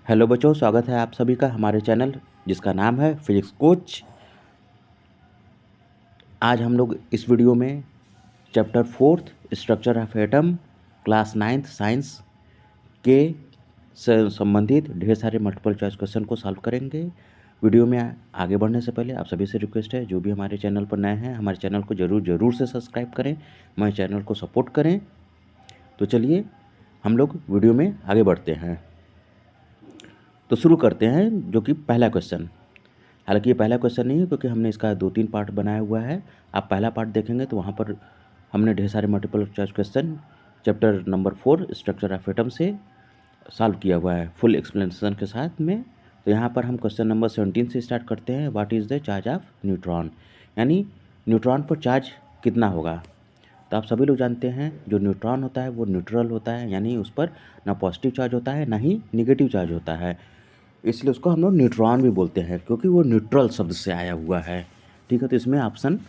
Hello बच्चों, स्वागत है आप सभी का हमारे चैनल जिसका नाम है फिजिक्स कोच। आज हम लोग इस वीडियो में chapter 4 structure of atom class 9 science के से संबंधित ढेर सारे मल्टीपल चॉइस क्वेश्चन को सॉल्व करेंगे। वीडियो में आगे बढ़ने से पहले आप सभी से रिक्वेस्ट है, जो भी हमारे चैनल पर नए हैं हमारे चैनल को ज़रूर से सब्सक्राइब करें, हमारे चैनल को सपोर्ट करें। तो चलिए हम लोग वीडियो में आगे बढ़ते हैं। तो शुरू करते हैं, जो कि पहला क्वेश्चन। हालांकि ये पहला क्वेश्चन नहीं है क्योंकि हमने इसका 2-3 पार्ट बनाया हुआ है। आप पहला पार्ट देखेंगे तो वहाँ पर हमने ढेर सारे multiple choice question chapter number 4 structure of atom से सॉल्व किया हुआ है फुल एक्सप्लेनेशन के साथ में। तो यहाँ पर हम क्वेश्चन नंबर 17 से स्टार्ट करते हैं। What is the charge of neutron, यानी न्यूट्रॉन पर चार्ज कितना होगा। तो आप सभी लोग जानते हैं जो न्यूट्रॉन होता है वो न्यूट्रल होता है, यानी उस पर ना पॉजिटिव चार्ज होता है ना ही निगेटिव चार्ज होता है, इसलिए उसको हम लोग न्यूट्रॉन भी बोलते हैं क्योंकि वो न्यूट्रल शब्द से आया हुआ है। ठीक है, तो इसमें ऑप्शन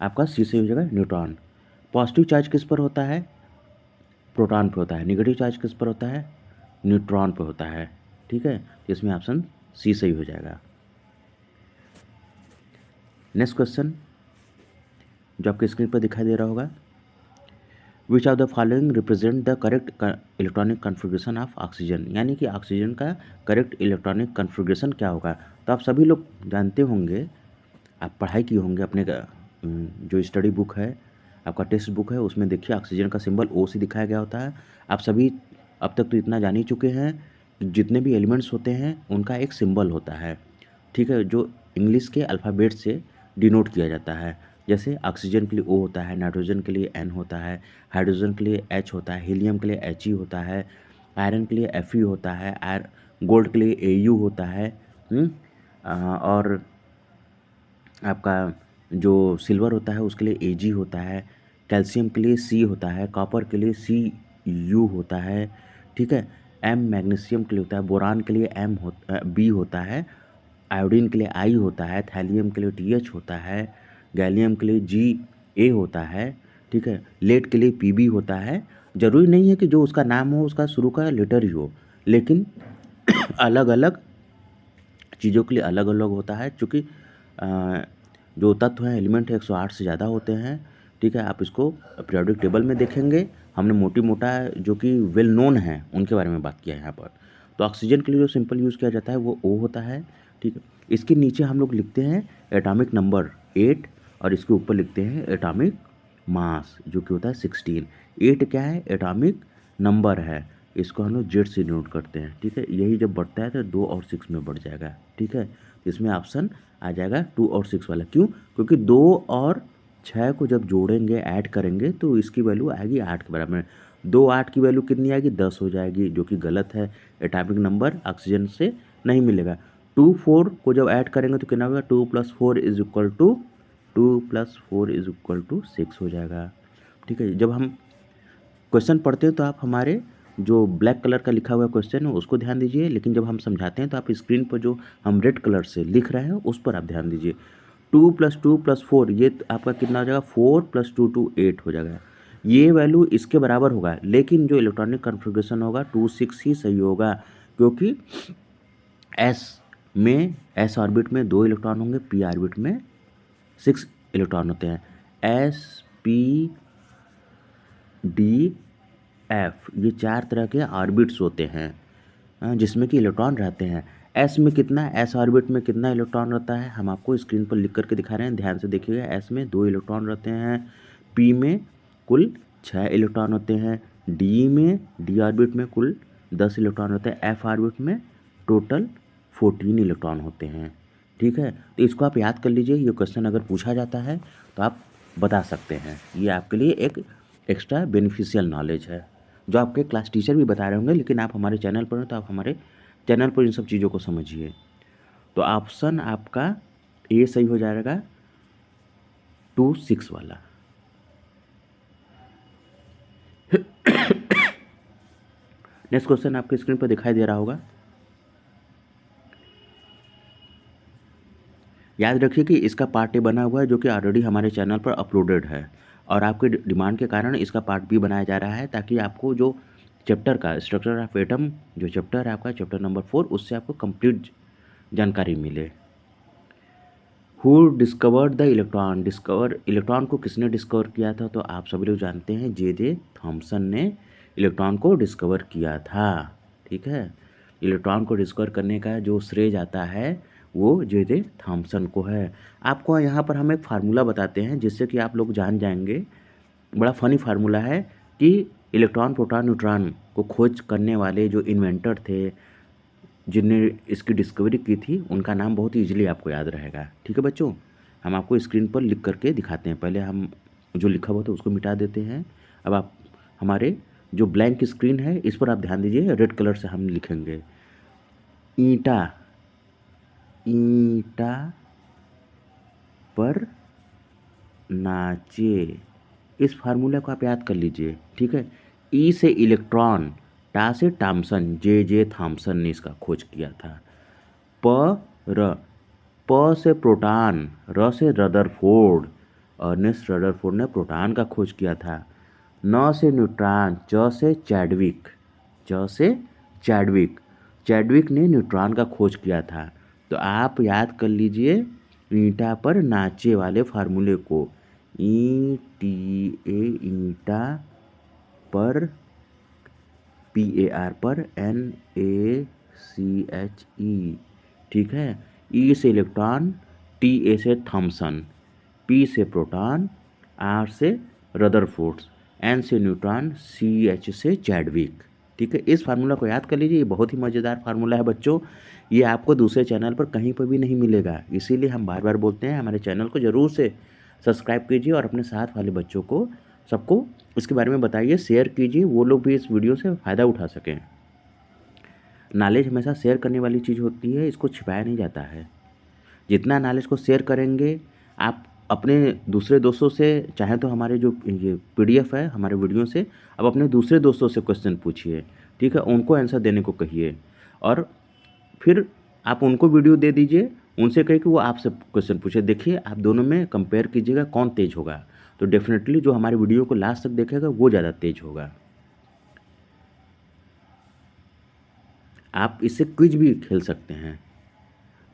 आपका सी से हो जाएगा न्यूट्रॉन। पॉजिटिव चार्ज किस पर होता है, प्रोटॉन पे होता है। नेगेटिव चार्ज किस पर होता है, न्यूट्रॉन पे होता है। ठीक है, तो इसमें ऑप्शन सी सही हो जाएगा। नेक्स्ट क्वेश्चन जो आपके स्क्रीन पर दिखाई दे रहा होगा, which of the following represent the correct electronic configuration of oxygen, यानी कि ऑक्सीजन का करेक्ट इलेक्ट्रॉनिक कन्फिग्रेशन क्या होगा। तो आप सभी लोग जानते होंगे, आप पढ़ाई किए होंगे अपने जो स्टडी बुक है, आपका टेक्स्ट बुक है, उसमें देखिए ऑक्सीजन का सिंबल ओ से दिखाया गया होता है। आप सभी अब तक तो इतना जान ही चुके हैं, जितने भी एलिमेंट्स होते हैं उनका एक सिंबल होता है। ठीक है, जो इंग्लिश के अल्फ़ाबेट से डिनोट किया जाता है। जैसे ऑक्सीजन के लिए ओ होता है, नाइट्रोजन के लिए एन होता है, हाइड्रोजन के लिए एच होता है, हीलियम के लिए एच ई होता है, आयरन के लिए एफ ई होता है, गोल्ड के लिए ए यू होता है। और आपका जो सिल्वर होता है उसके लिए एजी होता है, कैल्शियम के लिए सी होता है, कॉपर के लिए सी यू होता है। ठीक है, एम मैग्नीशियम के लिए होता है, बोरान के लिए बी होता है, आयोडीन के लिए आई होता है, थैलियम के लिए टी एच होता है, गैलियम के लिए जी ए होता है। ठीक है, लेड के लिए पी बी होता है। ज़रूरी नहीं है कि जो उसका नाम हो उसका शुरू का लेटर ही हो, लेकिन अलग अलग चीज़ों के लिए अलग अलग होता है, चूँकि जो तत्व हैं एलिमेंट है 108 से ज़्यादा होते हैं। ठीक है, आप इसको पीरियोडिक टेबल में देखेंगे, हमने मोटी मोटा जो कि वेल नोन है उनके बारे में बात किया है यहाँ पर। तो ऑक्सीजन के लिए जो सिंपल यूज़ किया जाता है वो ओ होता है। ठीक है, इसके नीचे हम लोग लिखते हैं एटॉमिक नंबर 8 और इसके ऊपर लिखते हैं एटॉमिक मास जो कि होता है 16। 8 क्या है, एटॉमिक नंबर है, इसको हम लोग जेड से नोट करते हैं। ठीक है, यही जब बढ़ता है तो 2 और 6 में बढ़ जाएगा। ठीक है, इसमें ऑप्शन आ जाएगा 2 और 6 वाला। क्यों, क्योंकि 2 और 6 को जब जोड़ेंगे ऐड करेंगे तो इसकी वैल्यू आएगी 8 के बराबर। 2 8 की वैल्यू कितनी आएगी, 10 हो जाएगी, जो कि गलत है। एटॉमिक नंबर ऑक्सीजन से नहीं मिलेगा। 2 4 को जब ऐड करेंगे तो कितना होगा, 2 + 4 = 2 + 4 = 6 हो जाएगा। ठीक है, जब हम क्वेश्चन पढ़ते हैं तो आप हमारे जो ब्लैक कलर का लिखा हुआ क्वेश्चन है उसको ध्यान दीजिए, लेकिन जब हम समझाते हैं तो आप स्क्रीन पर जो हम रेड कलर से लिख रहे हैं उस पर आप ध्यान दीजिए। 2 + 2 + 4 ये आपका कितना हो जाएगा, 4 + 2 = 8 हो जाएगा। ये वैल्यू इसके बराबर होगा, लेकिन जो इलेक्ट्रॉनिक कन्फिग्रेशन होगा 2 6 ही सही होगा, क्योंकि एस में एस ऑर्बिट में 2 इलेक्ट्रॉन होंगे, पी ऑर्बिट में 6 इलेक्ट्रॉन होते हैं। एस पी डी एफ ये 4 तरह के ऑर्बिट्स होते हैं जिसमें कि इलेक्ट्रॉन रहते हैं। एस में कितना, एस ऑर्बिट में कितना इलेक्ट्रॉन रहता है हम आपको स्क्रीन पर लिख करके दिखा रहे हैं, ध्यान से देखिएगा। एस में 2 इलेक्ट्रॉन रहते हैं, पी में कुल 6 इलेक्ट्रॉन होते हैं, डी ऑर्बिट में कुल 10 इलेक्ट्रॉन होते हैं, एफ ऑर्बिट में टोटल 14 इलेक्ट्रॉन होते हैं। ठीक है, तो इसको आप याद कर लीजिए, ये क्वेश्चन अगर पूछा जाता है तो आप बता सकते हैं। ये आपके लिए एक एक्स्ट्रा बेनिफिशियल नॉलेज है जो आपके क्लास टीचर भी बता रहे होंगे, लेकिन आप हमारे चैनल पर हैं तो आप हमारे चैनल पर इन सब चीज़ों को समझिए। तो ऑप्शन आपका ए सही हो जाएगा, 2 6 वाला। नेक्स्ट क्वेश्चन आपके स्क्रीन पर दिखाई दे रहा होगा। याद रखिए कि इसका पार्ट ए बना हुआ है जो कि ऑलरेडी हमारे चैनल पर अपलोडेड है, और आपके डिमांड के कारण इसका पार्ट बी बनाया जा रहा है ताकि आपको जो चैप्टर का स्ट्रक्चर ऑफ एटम जो चैप्टर है आपका चैप्टर नंबर 4 उससे आपको कंप्लीट जानकारी मिले। Who discovered the electron, electron को किसने डिस्कवर किया था? तो आप सभी लोग जानते हैं जे थॉमसन ने इलेक्ट्रॉन को डिस्कवर किया था। ठीक है, इलेक्ट्रॉन को डिस्कवर करने का जो श्रेय जाता है वो जे थॉमसन को है। आपको यहाँ पर हम एक फार्मूला बताते हैं जिससे कि आप लोग जान जाएंगे। बड़ा फनी फार्मूला है कि इलेक्ट्रॉन प्रोटॉन न्यूट्रॉन को खोज करने वाले जो इन्वेंटर थे जिनने इसकी डिस्कवरी की थी उनका नाम बहुत ईजिली आपको याद रहेगा। ठीक है बच्चों, हम आपको स्क्रीन पर लिख करके दिखाते हैं। पहले हम जो लिखा हुआ था उसको मिटा देते हैं। अब आप हमारे जो ब्लैंक स्क्रीन है इस पर आप ध्यान दीजिए, रेड कलर से हम लिखेंगे ईंटा, ईंटा पर नाचे। इस फार्मूला को आप याद कर लीजिए। ठीक है, ई से इलेक्ट्रॉन, टा से थॉमसन, जे थॉमसन ने इसका खोज किया था। प से प्रोटॉन, र से रदरफोर्ड, अर्नेस्ट रदरफोर्ड ने प्रोटॉन का खोज किया था। न से न्यूट्रॉन, च से चैडविक, चैडविक ने न्यूट्रॉन का खोज किया था। तो आप याद कर लीजिए ईंटा पर नाचे वाले फार्मूले को, ईंटा पर, PAR पर NaChe। ठीक है, ई से इलेक्ट्रॉन, TA से थॉमसन, P से प्रोटॉन, R से रदरफोर्ड, N से न्यूट्रॉन, CH से चैडविक। ठीक है, इस फार्मूला को याद कर लीजिए। ये बहुत ही मज़ेदार फार्मूला है बच्चों, ये आपको दूसरे चैनल पर कहीं पर भी नहीं मिलेगा। इसीलिए हम बार बार बोलते हैं हमारे चैनल को ज़रूर से सब्सक्राइब कीजिए और अपने साथ वाले बच्चों को सबको इसके बारे में बताइए, शेयर कीजिए, वो लोग भी इस वीडियो से फ़ायदा उठा सकें। नॉलेज हमेशा शेयर करने वाली चीज़ होती है, इसको छिपाया नहीं जाता है। जितना नॉलेज को शेयर करेंगे आप अपने दूसरे दोस्तों से, चाहे तो हमारे जो ये PDF है हमारे वीडियो से, अब अपने दूसरे दोस्तों से क्वेश्चन पूछिए। ठीक है, उनको आंसर देने को कहिए और फिर आप उनको वीडियो दे दीजिए, उनसे कहिए कि वो आपसे क्वेश्चन पूछे। देखिए आप दोनों में कंपेयर कीजिएगा कौन तेज होगा, तो डेफिनेटली जो हमारे वीडियो को लास्ट तक देखेगा वो ज़्यादा तेज होगा। आप इससे क्विज भी खेल सकते हैं।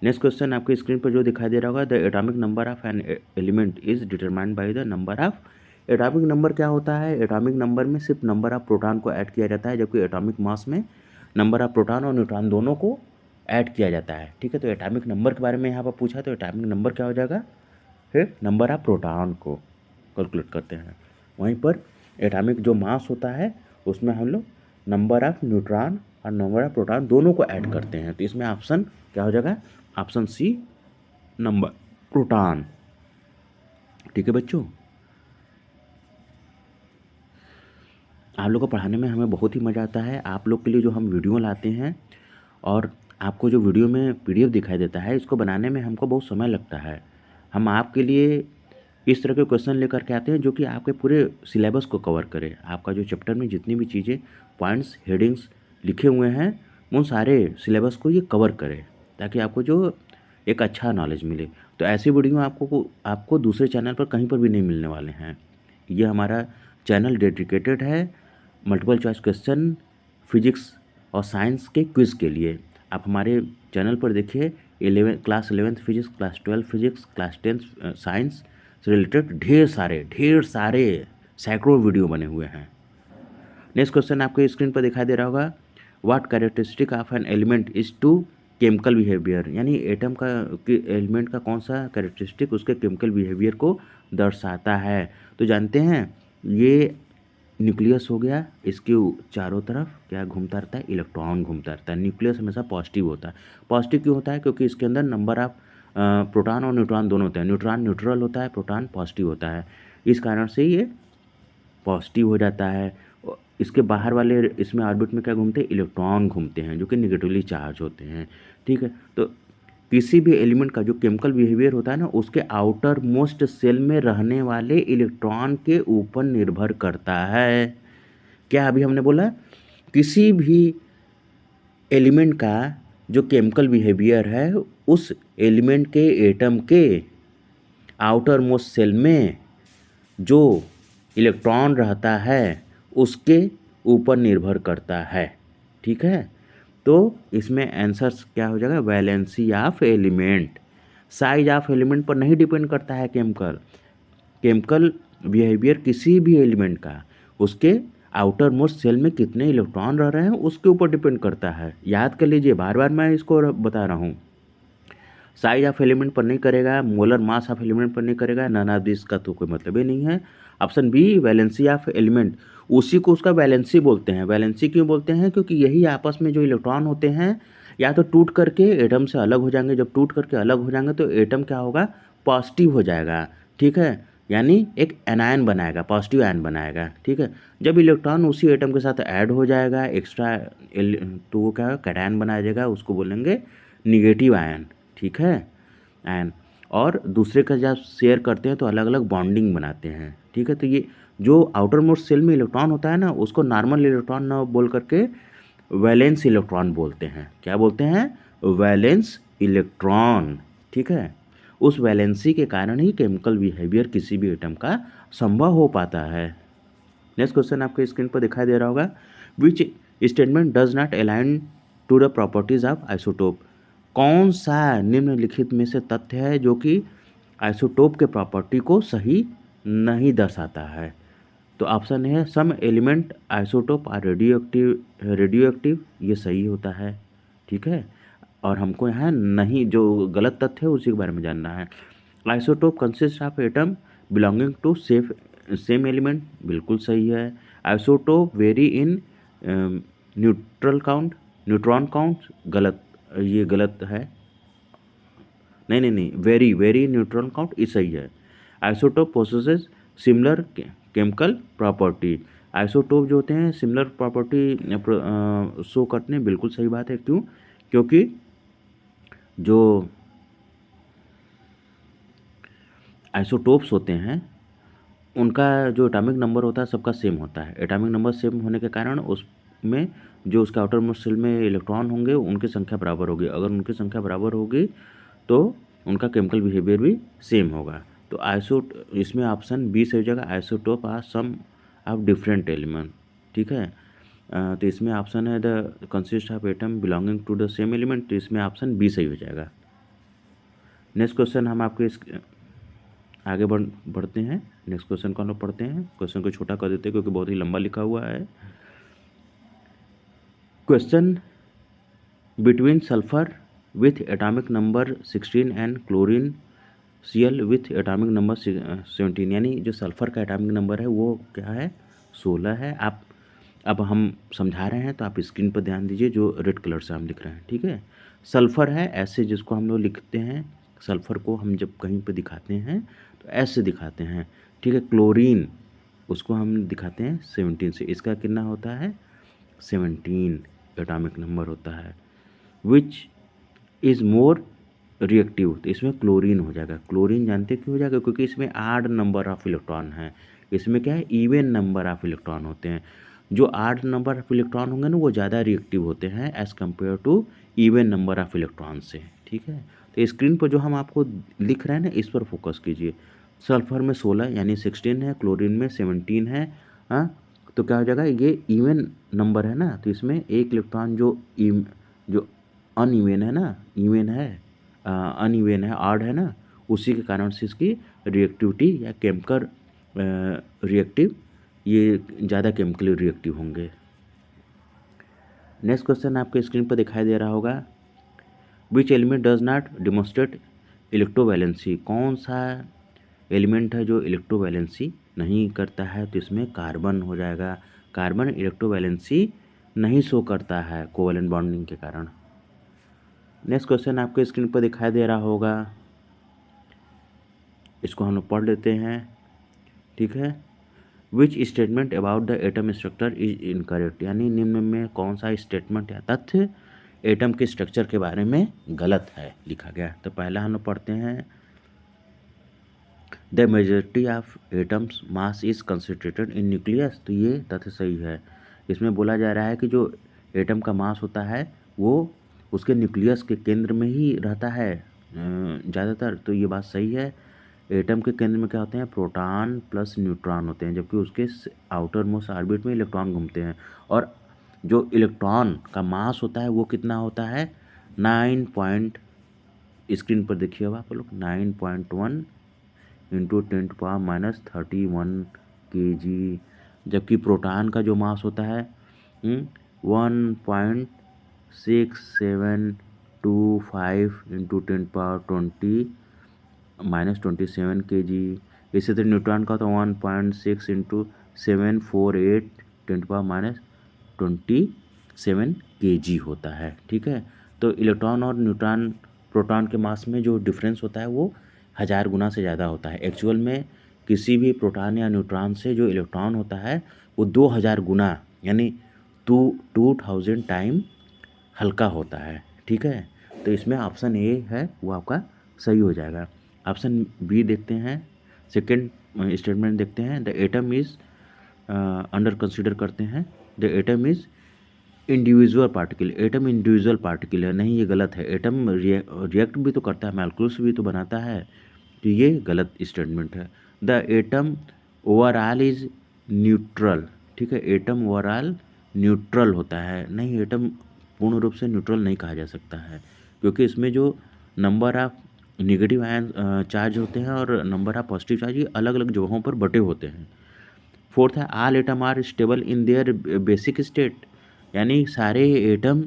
नेक्स्ट क्वेश्चन आपके स्क्रीन पर जो दिखाई दे रहा होगा, the atomic number of an element is determined by the number of. Atomic number क्या होता है? एटॉमिक नंबर में सिर्फ नंबर ऑफ प्रोटॉन को ऐड किया जाता है, जबकि एटॉमिक मास में नंबर ऑफ प्रोटॉन और न्यूट्रॉन दोनों को ऐड किया जाता है। ठीक है, तो एटॉमिक नंबर के बारे में यहाँ पर पूछा, तो एटॉमिक नंबर क्या हो जाएगा? फिर नंबर ऑफ प्रोटॉन को कैलकुलेट करते हैं। वहीं पर एटॉमिक जो मास होता है उसमें हम लोग नंबर ऑफ न्यूट्रॉन और नंबर ऑफ प्रोटॉन दोनों को ऐड करते हैं। तो इसमें ऑप्शन क्या हो जाएगा? Option C, number proton. ठीक है बच्चों, आप लोग को पढ़ाने में हमें बहुत ही मज़ा आता है। आप लोग के लिए जो हम वीडियो लाते हैं और आपको जो वीडियो में PDF दिखाई देता है, इसको बनाने में हमको बहुत समय लगता है। हम आपके लिए इस तरह के क्वेश्चन लेकर के आते हैं जो कि आपके पूरे सिलेबस को कवर करे। आपका जो चैप्टर में जितनी भी चीज़ें, पॉइंट्स, हेडिंग्स लिखे हुए हैं उन सारे सिलेबस को ये कवर करे, ताकि आपको जो एक अच्छा नॉलेज मिले। तो ऐसी वीडियो आपको दूसरे चैनल पर कहीं पर भी नहीं मिलने वाले हैं। ये हमारा चैनल डेडिकेटेड है मल्टीपल चॉइस क्वेश्चन, फिजिक्स और साइंस के क्विज़ के लिए। आप हमारे चैनल पर देखिए, class 11th physics, class 12 physics, class 10 science से रिलेटेड ढेर सारे सैकड़ों वीडियो बने हुए हैं। नेक्स्ट क्वेश्चन आपके स्क्रीन पर दिखाई दे रहा होगा, what characteristic of an element is to chemical behaviour, यानी एटम का एलिमेंट का कौन सा कैरेक्टरिस्टिक उसके केमिकल बिहेवियर को दर्शाता है। तो जानते हैं ये न्यूक्लियस हो गया, इसके चारों तरफ क्या घूमता रहता है? इलेक्ट्रॉन घूमता रहता है। न्यूक्लियस हमेशा पॉजिटिव होता है। पॉजिटिव क्यों होता है? क्योंकि इसके अंदर नंबर ऑफ प्रोटॉन और न्यूट्रॉन दोनों होते हैं। न्यूट्रॉन न्यूट्रल होता है, प्रोटॉन पॉजिटिव होता है, इस कारण से ये पॉजिटिव हो जाता है। इसके बाहर वाले इसमें ऑर्बिट में क्या घूमते हैं? इलेक्ट्रॉन घूमते हैं जो कि निगेटिवली चार्ज होते हैं। ठीक है, तो किसी भी एलिमेंट का जो केमिकल बिहेवियर होता है ना, उसके आउटर मोस्ट सेल में रहने वाले इलेक्ट्रॉन के ऊपर निर्भर करता है। क्या अभी हमने बोला? किसी भी एलिमेंट का जो केमिकल बिहेवियर है उस एलिमेंट के एटम के आउटर मोस्ट सेल में जो इलेक्ट्रॉन रहता है उसके ऊपर निर्भर करता है। ठीक है, तो इसमें आंसर क्या हो जाएगा, valency of element. Size of element पर नहीं डिपेंड करता है केमिकल बिहेवियर किसी भी एलिमेंट का उसके आउटर मोस्ट सेल में कितने इलेक्ट्रॉन रह रहे हैं उसके ऊपर डिपेंड करता है। याद कर लीजिए, बार बार मैं इसको बता रहा हूँ। साइज ऑफ एलिमेंट पर नहीं करेगा, मोलर मास ऑफ एलिमेंट पर नहीं करेगा, नन ऑफ दिस का तो कोई मतलब ही नहीं है। Option B valency of element, उसी को उसका वैलेंसी बोलते हैं। वैलेंसी क्यों बोलते हैं, क्योंकि यही आपस में जो इलेक्ट्रॉन होते हैं या तो टूट करके एटम से अलग हो जाएंगे। जब टूट करके अलग हो जाएंगे तो एटम क्या होगा, पॉजिटिव हो जाएगा। ठीक है, यानी एक एनायन बनाएगा, पॉजिटिव आयन बनाएगा। ठीक है, जब इलेक्ट्रॉन उसी एटम के साथ ऐड हो जाएगा एक्स्ट्रा तो वो क्या कैटायन बनाया जाएगा, उसको बोलेंगे निगेटिव आयन। ठीक है, आयन और दूसरे का जब शेयर करते हैं तो अलग अलग बॉन्डिंग बनाते हैं। ठीक है, तो ये जो आउटर मोस्ट सेल में इलेक्ट्रॉन होता है ना, उसको नॉर्मल इलेक्ट्रॉन ना बोल करके वैलेंस इलेक्ट्रॉन बोलते हैं। क्या बोलते हैं, वैलेंस इलेक्ट्रॉन। ठीक है, उस वैलेंसी के कारण ही केमिकल बिहेवियर किसी भी एटम का संभव हो पाता है। नेक्स्ट क्वेश्चन आपके स्क्रीन पर दिखाई दे रहा होगा, which statement does not align to the properties of isotope. कौन सा निम्नलिखित में से तथ्य है जो कि आइसोटोप के प्रॉपर्टी को सही नहीं दर्शाता है। तो ऑप्शन है some element isotope are radioactive, ये सही होता है। ठीक है, और हमको यहाँ नहीं, जो गलत तथ्य है उसी के बारे में जानना है। Isotope consist of atom belonging to same element, बिल्कुल सही है। Isotope vary in neutron count, गलत, ये गलत है। नहीं, वेरी न्यूट्रॉन काउंट ये सही है। Isotope possesses similar chemical property, isotope जो होते हैं सिमिलर प्रॉपर्टी शो करते हैं, बिल्कुल सही बात है। क्यों, क्योंकि जो आइसोटोप्स होते हैं उनका जो एटॉमिक नंबर होता है सबका सेम होता है। एटॉमिक नंबर सेम होने के कारण उसमें जो उसका आउटर मोस्ट सेल में इलेक्ट्रॉन होंगे उनकी संख्या बराबर होगी। अगर उनकी संख्या बराबर होगी तो उनका केमिकल बिहेवियर भी सेम होगा। तो इसमें ऑप्शन बी सही हो जाएगा, isotope are some of different element. ठीक है, तो इसमें ऑप्शन है the consist of atom belonging to the same element, तो इसमें ऑप्शन बी सही हो जाएगा। नेक्स्ट क्वेश्चन हम आपके आगे बढ़ते हैं। नेक्स्ट क्वेश्चन को हम लोग पढ़ते हैं। क्वेश्चन को छोटा कर देते हैं क्योंकि बहुत ही लंबा लिखा हुआ है। Question, between sulphur with atomic number 16 and chlorine Cl with atomic number 17, यानी जो सल्फर का एटॉमिक नंबर है वो क्या है, 16 है। आप अब हम समझा रहे हैं तो आप स्क्रीन पर ध्यान दीजिए, जो रेड कलर से हम लिख रहे हैं। ठीक है, सल्फर है ऐसे, जिसको हम लोग लिखते हैं, सल्फर को हम जब कहीं पे दिखाते हैं तो ऐसे दिखाते हैं। ठीक है, क्लोरीन उसको हम दिखाते हैं 17 से, इसका कितना होता है, 17 एटॉमिक नंबर होता है। विच इज़ मोर रिएक्टिव, तो इसमें क्लोरीन हो जाएगा। क्लोरीन जानते क्यों हो जाएगा, क्योंकि इसमें आड नंबर ऑफ इलेक्ट्रॉन है। इसमें क्या है, इवन नंबर ऑफ इलेक्ट्रॉन होते हैं। जो आड नंबर ऑफ इलेक्ट्रॉन होंगे ना वो ज़्यादा रिएक्टिव होते हैं as compare to even number of electron से। ठीक है, तो स्क्रीन पर जो हम आपको लिख रहे हैं ना इस पर फोकस कीजिए। सल्फर में 16 यानी 16 है, क्लोरीन में 17 है। हाँ, तो क्या हो जाएगा, ये इवन नंबर है ना, तो इसमें एक इलेक्ट्रॉन जो अनइवन है ना, इवन है अनइवन है, ऑड है ना, उसी के कारण से इसकी रिएक्टिविटी या केमिकल रिएक्टिव, ये ज़्यादा केमिकली रिएक्टिव होंगे। नेक्स्ट क्वेश्चन आपके स्क्रीन पर दिखाई दे रहा होगा, which element does not demonstrate electrovalency. कौन सा एलिमेंट है जो इलेक्ट्रोवैलेंसी नहीं करता है, तो इसमें कार्बन हो जाएगा। कार्बन इलेक्ट्रोवैलेंसी नहीं शो करता है कोवैलेंट बॉन्डिंग के कारण। नेक्स्ट क्वेश्चन आपके स्क्रीन पर दिखाई दे रहा होगा, इसको हम लोग पढ़ लेते हैं। ठीक है, which statement about the atom structure is incorrect, यानी निम्न में कौन सा स्टेटमेंट या तथ्य एटम के स्ट्रक्चर के बारे में गलत है लिखा गया। तो पहला हम लोग पढ़ते हैं, the majority of atoms mass is concentrated in nucleus, तो ये तथ्य सही है। इसमें बोला जा रहा है कि जो एटम का मास होता है वो उसके न्यूक्लियस के केंद्र में ही रहता है ज़्यादातर, तो ये बात सही है। एटम के केंद्र में क्या होते हैं, प्रोटॉन प्लस न्यूट्रॉन होते हैं, जबकि उसके आउटर मोस्ट ऑर्बिट में इलेक्ट्रॉन घूमते हैं। और जो इलेक्ट्रॉन का मास होता है वो कितना होता है, 9 पॉइंट, स्क्रीन पर देखिए अब आप लोग, 9.1 इंटू 10⁻31 kg, जबकि प्रोटॉन का जो मास होता है 1.6725 इंटू 10⁻20 kg। इसी तरह न्यूट्रॉन का तो 1.6 इंटू 748 10⁻27 kg होता है, ठीक है। तो इलेक्ट्रॉन और न्यूट्रॉन प्रोटॉन के मास में जो डिफरेंस होता है वो 1000 गुना से ज़्यादा होता है। एक्चुअल में किसी भी प्रोटॉन या न्यूट्रॉन से जो इलेक्ट्रॉन होता है वो 2000 गुना यानी 2000 टाइम हल्का होता है, ठीक है। तो इसमें ऑप्शन ए है वो आपका सही हो जाएगा। ऑप्शन बी देखते हैं, सेकेंड स्टेटमेंट देखते हैं, the atom is under consider करते हैं, the atom is individual particle. Atom individual particle है, नहीं ये गलत है। एटम रिएक्ट भी तो करता है, मॉलिक्यूल्स भी तो बनाता है, तो ये गलत स्टेटमेंट है। The atom overall is neutral, ठीक है, एटम ओवरऑल न्यूट्रल होता है, नहीं एटम पूर्ण रूप से न्यूट्रल नहीं कहा जा सकता है, क्योंकि इसमें जो number of negative ion charge होते हैं और नंबर ऑफ पॉजिटिव चार्ज ये अलग अलग जगहों पर बटे होते हैं। फोर्थ है all atom are stable in their basic state, यानी सारे एटम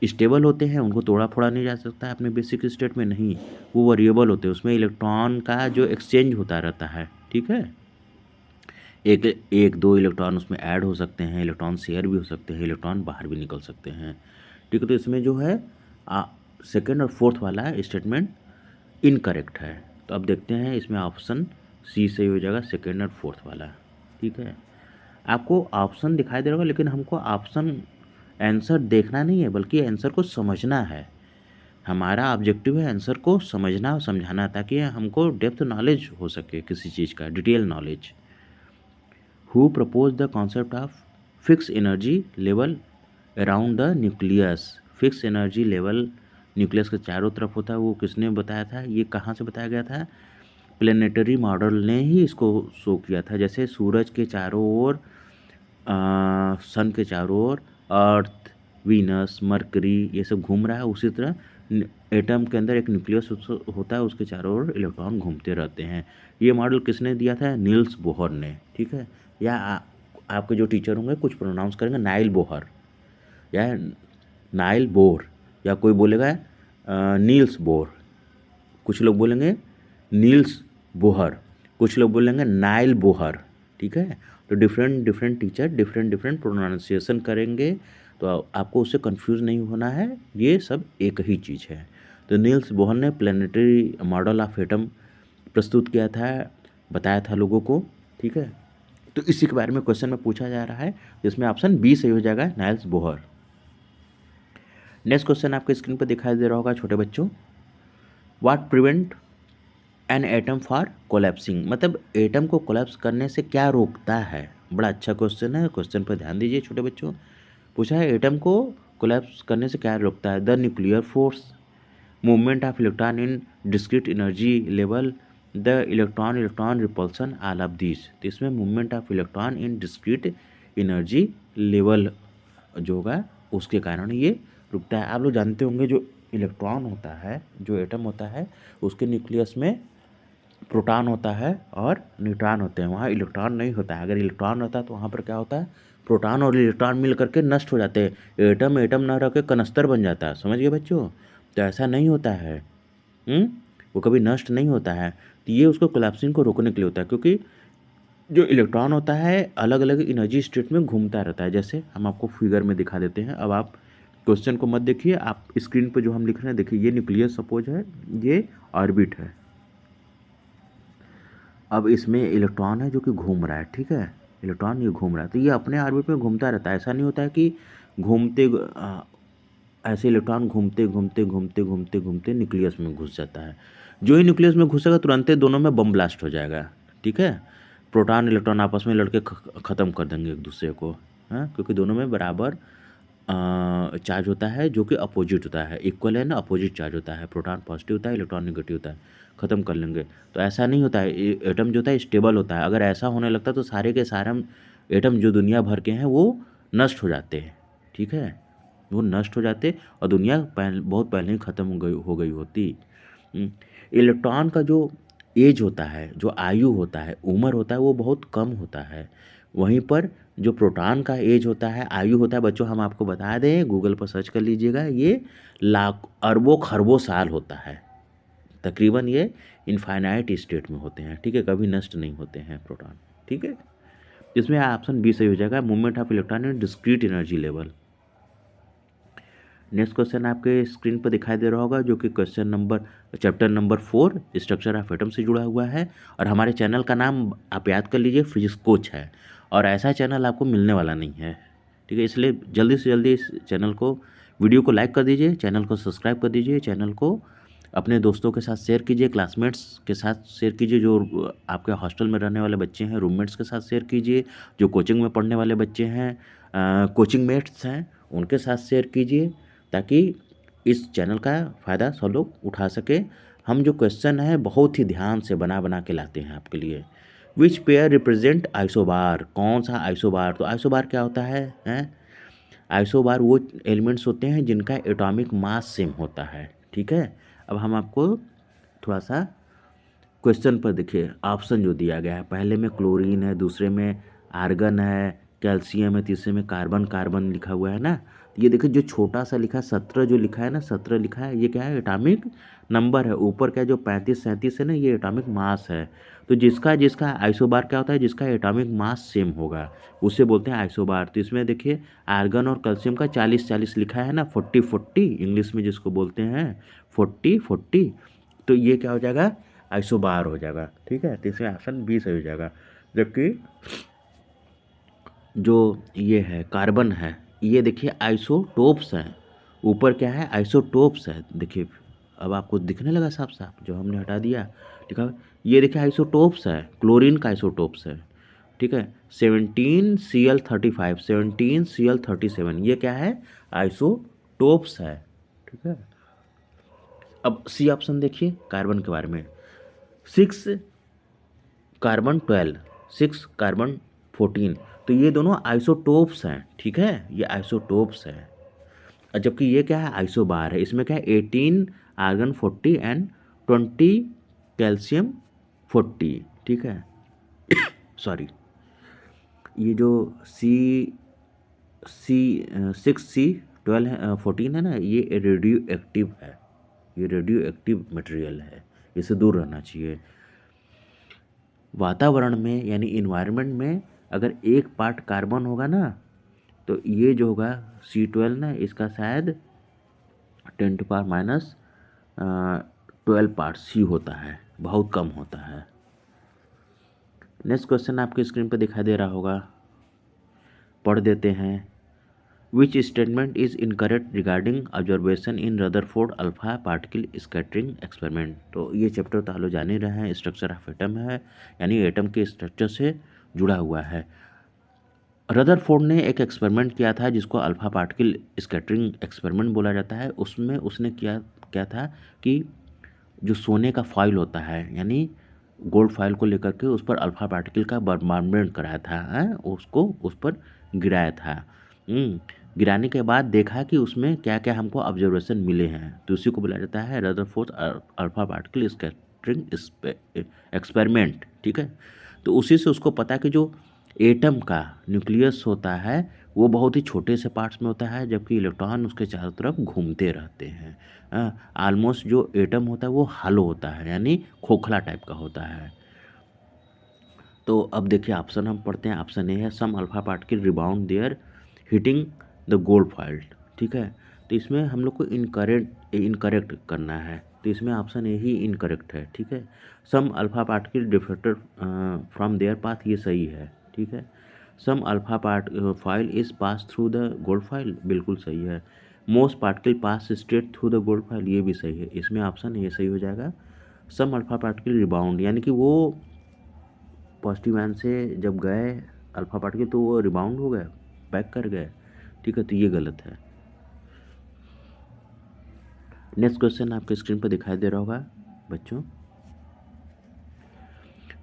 स्टेबल होते हैं, उनको तोड़ा फोड़ा नहीं जा सकता है अपने बेसिक स्टेट में, नहीं, वो वेरिएबल होते हैं, उसमें इलेक्ट्रॉन का जो एक्सचेंज होता रहता है, ठीक है। एक दो इलेक्ट्रॉन उसमें ऐड हो सकते हैं, इलेक्ट्रॉन शेयर भी हो सकते हैं, इलेक्ट्रॉन बाहर भी निकल सकते हैं, ठीक है। तो इसमें जो है सेकेंड और फोर्थ वाला स्टेटमेंट इनकरेक्ट है। तो अब देखते हैं इसमें ऑप्शन सी सही हो जाएगा, सेकेंड और फोर्थ वाला, ठीक है। आपको ऑप्शन दिखाई दे रहा होगा, लेकिन हमको ऑप्शन आंसर देखना नहीं है, बल्कि आंसर को समझना है। हमारा ऑब्जेक्टिव है आंसर को समझना और समझाना, ताकि हमको डेप्थ नॉलेज हो सके किसी चीज़ का, detail knowledge. Who propose the concept of fix energy level around the nucleus. Fix energy level nucleus के चारों तरफ होता है, वो किसने बताया था, ये कहाँ से बताया गया था, प्लेनेटरी मॉडल ने ही इसको शो किया था। जैसे सूरज के चारों ओर, सन के चारों ओर अर्थ, वीनस, मरकरी ये सब घूम रहा है, उसी तरह एटम के अंदर एक न्यूक्लियस होता है, उसके चारों ओर इलेक्ट्रॉन घूमते रहते हैं। ये मॉडल किसने दिया था, नील्स बोहर ने, ठीक है। या आपके जो टीचर होंगे कुछ प्रोनाउंस करेंगे नाइल बोहर या नाइल बोर, या कोई बोलेगा नील्स बोर, कुछ लोग बोलेंगे नील्स बोहर, कुछ लोग बोलेंगे नाइल बोहर, ठीक है। तो डिफरेंट टीचर डिफरेंट प्रोनाउंसिएशन करेंगे, तो आपको उससे कंफ्यूज नहीं होना है, ये सब एक ही चीज़ है। तो नील्स बोहर ने प्लेनेटरी मॉडल ऑफ एटम प्रस्तुत किया था, बताया था लोगों को, ठीक है। तो इसी के बारे में क्वेश्चन में पूछा जा रहा है, जिसमें ऑप्शन बी सही हो जाएगा, नाइल्स बोहर। नेक्स्ट क्वेश्चन आपके स्क्रीन पर दिखाई दे रहा होगा छोटे बच्चों, what prevent an atom for collapsing, मतलब एटम को कोलैप्स करने से क्या रोकता है। बड़ा अच्छा क्वेश्चन है, क्वेश्चन पर ध्यान दीजिए छोटे बच्चों। पूछा है एटम को कोलैप्स करने से क्या रोकता है, the nuclear force, movement of electron in discrete energy level, the electron repulsion, all of this. तो इसमें movement of electron in discrete energy level जो होगा उसके कारण ये रुकता है। आप लोग जानते होंगे जो इलेक्ट्रॉन होता है, जो एटम होता है, उसके न्यूक्लियस में प्रोटॉन होता है और न्यूट्रॉन होते हैं, वहाँ इलेक्ट्रॉन नहीं होता है। अगर इलेक्ट्रॉन होता है तो वहाँ पर क्या होता है, प्रोटॉन और इलेक्ट्रॉन मिल करके नष्ट हो जाते हैं, एटम ना रह के कनस्तर बन जाता है, समझ गए बच्चों। तो ऐसा नहीं होता है, वो कभी नष्ट नहीं होता है। तो ये उसको कोलैप्सिंग को रोकने के लिए होता है, क्योंकि जो इलेक्ट्रॉन होता है अलग अलग एनर्जी स्टेट में घूमता रहता है। जैसे हम आपको फिगर में दिखा देते हैं, अब आप क्वेश्चन को मत देखिए, आप स्क्रीन पर जो हम लिख रहे हैं देखिए, ये न्यूक्लियस सपोज है, ये ऑर्बिट है। अब इसमें इलेक्ट्रॉन है जो कि घूम रहा है, ठीक है, इलेक्ट्रॉन ये घूम रहा है, तो ये अपने ऑर्बिट में घूमता रहता है। ऐसा नहीं होता है कि ऐसे इलेक्ट्रॉन घूमते न्यूक्लियस में घुस जाता है। जो ही न्यूक्लियस में घुसेगा तुरंत दोनों में बम ब्लास्ट हो जाएगा, ठीक है। प्रोटॉन इलेक्ट्रॉन आपस में लड़के ख़त्म कर देंगे एक दूसरे को, हाँ, क्योंकि दोनों में बराबर चार्ज होता है जो कि अपोजिट होता है, इक्वल है ना, अपोजिट चार्ज होता है, प्रोटॉन पॉजिटिव होता है, इलेक्ट्रॉन नेगेटिव होता है। ख़त्म कर लेंगे। तो ऐसा नहीं होता है, एटम जो होता है स्टेबल होता है। अगर ऐसा होने लगता तो सारे के सारे एटम जो दुनिया भर के हैं वो नष्ट हो जाते हैं, ठीक है, वो नष्ट हो जाते और दुनिया बहुत पहले ही ख़त्म हो गई होती। इलेक्ट्रॉन का जो एज होता है, जो आयु होता है, उम्र होता है, वो बहुत कम होता है। वहीं पर जो प्रोटॉन का एज होता है, आयु होता है, बच्चों हम आपको बता दें, गूगल पर सर्च कर लीजिएगा, ये लाख अरबों खरबों साल होता है। तकरीबन ये इनफाइनाइट स्टेट में होते हैं, ठीक है, कभी नष्ट नहीं होते हैं प्रोटॉन, ठीक है। इसमें ऑप्शन बी सही हो जाएगा, movement of electron in discrete energy level. Next question आपके स्क्रीन पर दिखाई दे रहा होगा, जो कि chapter number 4 structure of atom से जुड़ा हुआ है। और हमारे चैनल का नाम आप याद कर लीजिए, फिजिक्स कोच है। और ऐसा चैनल आपको मिलने वाला नहीं है, ठीक है। इसलिए जल्दी से जल्दी इस चैनल को, वीडियो को लाइक कर दीजिए, चैनल को सब्सक्राइब कर दीजिए, चैनल को अपने दोस्तों के साथ शेयर कीजिए, क्लासमेट्स के साथ शेयर कीजिए, जो आपके हॉस्टल में रहने वाले बच्चे हैं, रूममेट्स के साथ शेयर कीजिए, जो कोचिंग में पढ़ने वाले बच्चे हैं, कोचिंग मेट्स हैं, उनके साथ शेयर कीजिए, ताकि इस चैनल का फ़ायदा सब लोग उठा सके। हम जो क्वेश्चन है बहुत ही ध्यान से बना बना के लाते हैं आपके लिए। विच पेयर रिप्रेजेंट आइसोबार, कौन सा आइसोबार? तो आइसोबार क्या होता है? आइसोबार वो एलिमेंट्स होते हैं जिनका एटॉमिक मास सेम होता है, ठीक है। अब हम आपको थोड़ा सा क्वेश्चन पर देखिए, ऑप्शन जो दिया गया है, पहले में क्लोरीन है, दूसरे में आर्गन है, कैल्शियम है, तीसरे में कार्बन कार्बन लिखा हुआ है ना। ये देखिए जो छोटा सा लिखा है 17 जो लिखा है ना, 17 लिखा है, ये क्या है? एटॉमिक नंबर है। ऊपर क्या जो 35 37 है ना, ये एटॉमिक मास है। तो जिसका जिसका आइसोबार क्या होता है? जिसका एटॉमिक मास सेम होगा उसे बोलते हैं आइसोबार। तो इसमें देखिए आर्गन और कैल्शियम का 40-40 लिखा है ना, 40-40 इंग्लिश में जिसको बोलते हैं 40-40, तो ये क्या हो जाएगा? आइसोबार हो जाएगा, ठीक है। तो इसमें ऑप्शन बी सही हो जाएगा। जबकि जो ये है कार्बन है, ये देखिए आइसोटोप्स हैं। ऊपर क्या है? आइसोटोप्स है। देखिए अब आपको दिखने लगा साफ साफ, जो हमने हटा दिया, ठीक है। ये देखिए आइसोटोप्स है, क्लोरीन का आइसोटोप्स है, ठीक है। 17Cl35, 17Cl37, ये क्या है? आइसोटोप्स है, ठीक है। अब सी ऑप्शन देखिए कार्बन के बारे में, 6 कार्बन 12, 6 कार्बन 14, तो ये दोनों आइसोटोप्स हैं, ठीक है, ये आइसोटोप्स है। और जबकि ये क्या है? आइसोबार है। इसमें क्या है? 18 आर्गन 40 एंड 20 कैल्शियम 40, ठीक है। सॉरी, ये जो सी सी 6C12 है, 14 है ना, ये रेडियो एक्टिव है, ये रेडियो एक्टिव मटेरियल है, इसे दूर रहना चाहिए। वातावरण में यानी इन्वायरमेंट में अगर एक पार्ट कार्बन होगा ना, तो ये जो होगा C12 ना, इसका शायद 10⁻⁻12 पार्ट सी होता है, बहुत कम होता है। नेक्स्ट क्वेश्चन आपके स्क्रीन पर दिखाई दे रहा होगा, पढ़ देते हैं। Which statement is incorrect regarding observation in Rutherford alpha particle scattering experiment? तो ये चैप्टर तो आप लोग जान ही रहे हैं, स्ट्रक्चर ऑफ एटम है, यानी एटम के स्ट्रक्चर से जुड़ा हुआ है। रदरफोर्ड ने एक एक्सपेरिमेंट किया था जिसको अल्फा पार्टिकल स्कैटरिंग एक्सपेरिमेंट बोला जाता है। उसमें उसने क्या था कि जो सोने का फॉइल होता है, यानी गोल्ड फॉइल को लेकर के उस पर अल्फा पार्टिकल का बॉम्बार्डमेंट कराया था, उसको उस पर गिराया था। गिराने के बाद देखा कि उसमें क्या क्या हमको ऑब्जर्वेशन मिले हैं, तो उसी को बोला जाता है Rutherford alpha particle scattering experiment, ठीक है। तो उसी से उसको पता कि जो एटम का न्यूक्लियस होता है वो बहुत ही छोटे से पार्ट्स में होता है, जबकि इलेक्ट्रॉन उसके चारों तरफ घूमते रहते हैं। ऑलमोस्ट जो एटम होता है वो हालो होता है, यानी खोखला टाइप का होता है। तो अब देखिए ऑप्शन हम पढ़ते हैं। ऑप्शन ए है some alpha particle rebound their hitting the gold foil, ठीक है। तो इसमें हम लोग को इनकरेक्ट करना है, तो इसमें ऑप्शन ए ही इनकरेक्ट है, ठीक है। Some alpha particle deflected from their path, ये सही है, ठीक है। Some alpha foil is pass through the gold foil, बिल्कुल सही है। Most particle pass straight through the gold foil, ये भी सही है। इसमें ऑप्शन ए सही हो जाएगा। सम अल्फा पार्टिकल रिबाउंड, यानी कि वो पॉजिटिव आयन से जब गए अल्फा पार्टिकल तो वो रिबाउंड हो गए, बैक कर गए, ठीक है, तो ये गलत है। नेक्स्ट क्वेश्चन आपके स्क्रीन पर दिखाई दे रहा होगा बच्चों,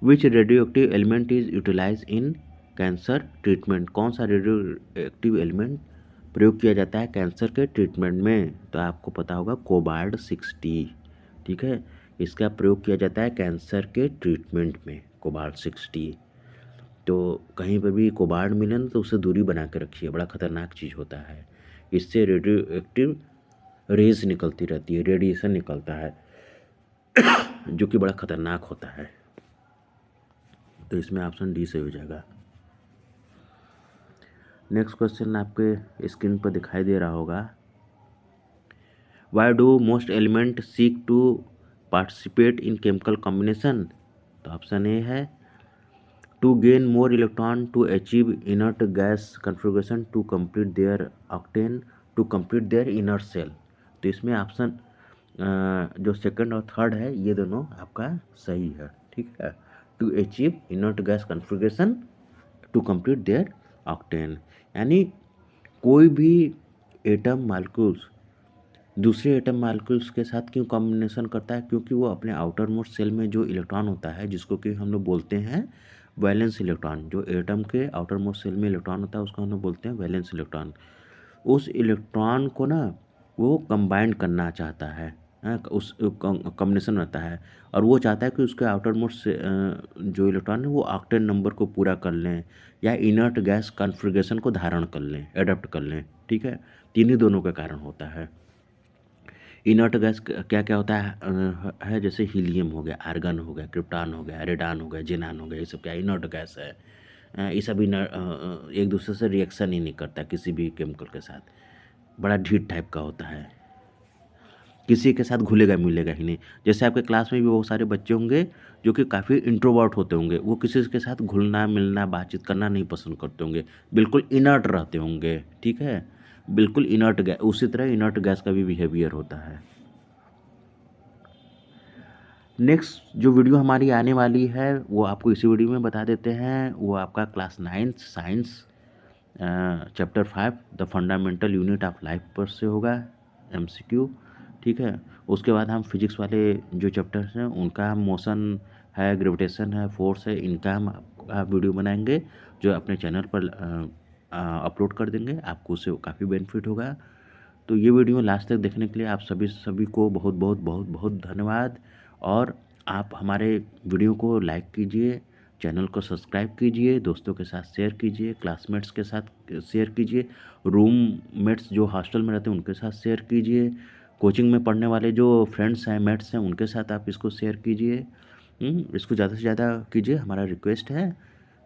which radioactive element is utilize in cancer treatment. कौन सा रेडियो एक्टिव एलिमेंट प्रयोग किया जाता है कैंसर के ट्रीटमेंट में? तो आपको पता होगा कोबाल्ट 60, ठीक है, इसका प्रयोग किया जाता है कैंसर के ट्रीटमेंट में, कोबाल्ट 60। तो कहीं पर भी कोबाल्ट मिले ना तो उससे दूरी बना के रखिए, बड़ा खतरनाक चीज़ होता है, इससे रेडियो एक्टिव रेज निकलती रहती है, रेडिएशन निकलता है जो कि बड़ा खतरनाक होता है। तो इसमें ऑप्शन डी सही हो जाएगा। नेक्स्ट क्वेश्चन आपके स्क्रीन पर दिखाई दे रहा होगा, why do most element seek to participate in chemical combination? तो ऑप्शन ए है to gain more electron, to achieve inert gas configuration, to complete their octane, to complete their inner cell. तो इसमें option जो second और third है ये दोनों आपका सही है, ठीक है, to achieve inert gas configuration, to complete their octane. यानी कोई भी एटम मालिक्यूल्स दूसरे एटम मालिक्यूल्स के साथ क्यों कॉम्बिनेशन करता है? क्योंकि वो अपने आउटर मोस्ट सेल में जो इलेक्ट्रॉन होता है, जिसको कि हम लोग बोलते हैं वैलेंस इलेक्ट्रॉन, जो एटम के आउटर मोस्ट सेल में इलेक्ट्रॉन होता है उसको हम लोग बोलते हैं वैलेंस इलेक्ट्रॉन। उस इलेक्ट्रॉन को ना वो कंबाइन करना चाहता है, उस कॉम्बिनेशन रहता है, और वो चाहता है कि उसके आउटर मोस्ट जो इलेक्ट्रॉन है वो ऑक्टेन नंबर को पूरा कर लें या इनर्ट गैस कॉन्फ़िगरेशन को धारण कर लें, एडप्ट कर लें, ठीक है। तीन दोनों के कारण होता है। इनर्ट गैस क्या क्या होता है जैसे हीलियम हो गया, आर्गन हो गया, क्रिप्टॉन हो गया, रेडान हो गया, जेनान हो गया, ये सब क्या इनर्ट गैस है। ये सब एक दूसरे से रिएक्शन ही नहीं करता किसी भी केमिकल के साथ, बड़ा ढीठ टाइप का होता है, किसी के साथ घुलेगा मिलेगा ही नहीं। जैसे आपके क्लास में भी बहुत सारे बच्चे होंगे जो कि काफ़ी इंट्रोवर्ट होते होंगे, वो किसी के साथ घुलना मिलना बातचीत करना नहीं पसंद करते होंगे, बिल्कुल इनर्ट रहते होंगे, ठीक है, बिल्कुल इनर्ट गैस। उसी तरह इनर्ट गैस का भी बिहेवियर होता है। नेक्स्ट जो वीडियो हमारी आने वाली है वो आपको इसी वीडियो में बता देते हैं, वो आपका class 9 science chapter 5 the fundamental unit of life पर से होगा, MCQ, ठीक है। उसके बाद हम फिजिक्स वाले जो चैप्टर्स हैं उनका मोशन है, ग्रेविटेशन है, फोर्स है, इनका हम वीडियो बनाएंगे जो अपने चैनल पर अपलोड कर देंगे, आपको उससे काफ़ी बेनिफिट होगा। तो ये वीडियो लास्ट तक देखने के लिए आप सभी को बहुत बहुत बहुत बहुत धन्यवाद। और आप हमारे वीडियो को लाइक कीजिए, चैनल को सब्सक्राइब कीजिए, दोस्तों के साथ शेयर कीजिए, क्लासमेट्स के साथ शेयर कीजिए, रूममेट्स जो हॉस्टल में रहते हैं उनके साथ शेयर कीजिए, कोचिंग में पढ़ने वाले जो फ्रेंड्स हैं, मेट्स हैं, उनके साथ आप इसको शेयर कीजिए। इसको ज़्यादा से ज़्यादा कीजिए, हमारा रिक्वेस्ट है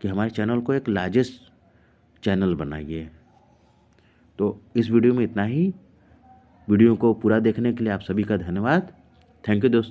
कि हमारे चैनल को एक लार्जेस्ट चैनल बनाइए। तो इस वीडियो में इतना ही। वीडियो को पूरा देखने के लिए आप सभी का धन्यवाद। थैंक यू दोस्तों।